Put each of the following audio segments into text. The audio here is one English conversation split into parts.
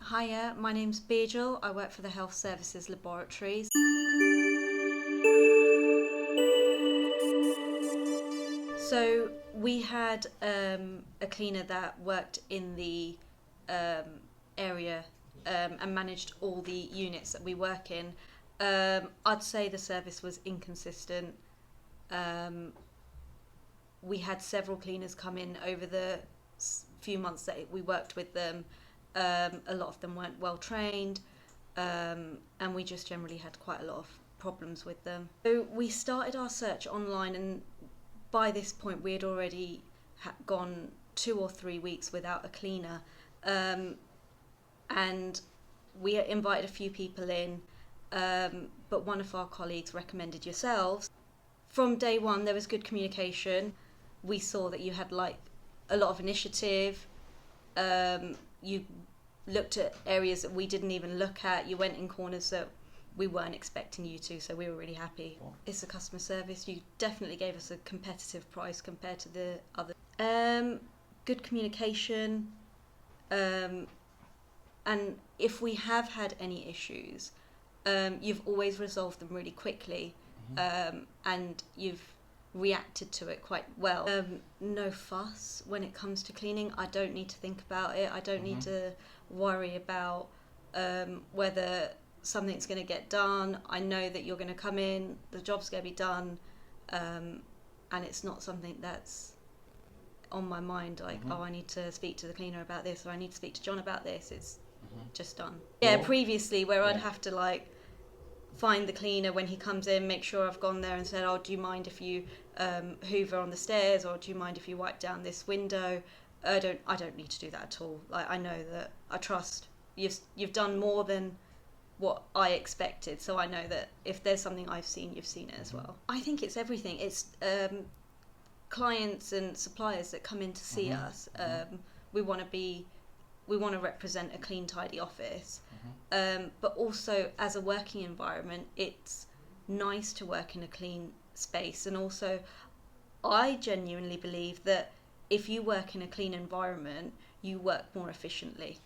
Hiya, my name's Bejal. I work for the Health Services Laboratories. So we had a cleaner that worked in the area and managed all the units that we work in. I'd say the service was inconsistent. We had several cleaners come in over the few months that we worked with them. A lot of them weren't well trained, and we just generally had quite a lot of problems with them. So we started our search online, and by this point we had already gone 2 or 3 weeks without a cleaner, and we invited a few people in, but one of our colleagues recommended yourselves. From day one there was good communication. We saw that you had a lot of initiative. You looked at areas that we didn't even look at. You went in corners that we weren't expecting you to, so we were really happy. It's the customer service. You definitely gave us a competitive price compared to the other. Good communication, and if we have had any issues, you've always resolved them really quickly, and you've reacted to it quite well. No fuss when it comes to cleaning. I don't need to think about it. I don't need to worry about whether something's going to get done. I know that you're going to come in, the job's going to be done, and it's not something that's on my mind, oh, I need to speak to the cleaner about this, or I need to speak to John about this. It's just done. Yeah, previously where I'd have to find the cleaner when he comes in, make sure I've gone there and said, oh, do you mind if you hoover on the stairs, or do you mind if you wipe down this window? I don't need to do that at all. I know that I trust you've done more than what I expected, so I know that if there's something I've seen, you've seen it as well. I think it's everything. It's clients and suppliers that come in to see us. We want to represent a clean, tidy office, but also as a working environment, it's nice to work in a clean space. And also, I genuinely believe that if you work in a clean environment, you work more efficiently.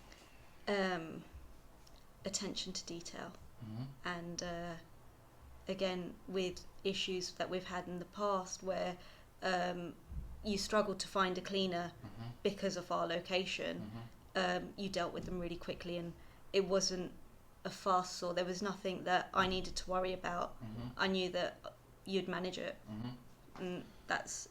Attention to detail, and again, with issues that we've had in the past where you struggled to find a cleaner because of our location, you dealt with them really quickly, and it wasn't a fuss, or there was nothing that I needed to worry about. I knew that you'd manage it, and that's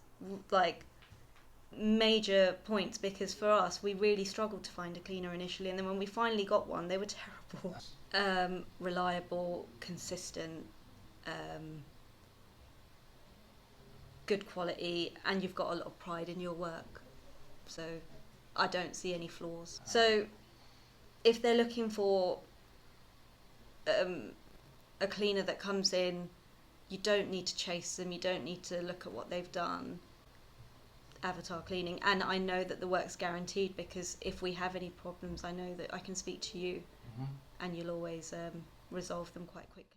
major points, because for us, we really struggled to find a cleaner initially, and then when we finally got one, they were terrible. Reliable, consistent, good quality, and you've got a lot of pride in your work, so I don't see any flaws. So if they're looking for a cleaner that comes in, you don't need to chase them, you don't need to look at what they've done. Avatar Cleaning, and I know that the work's guaranteed, because if we have any problems, I know that I can speak to you, and you'll always resolve them quite quickly.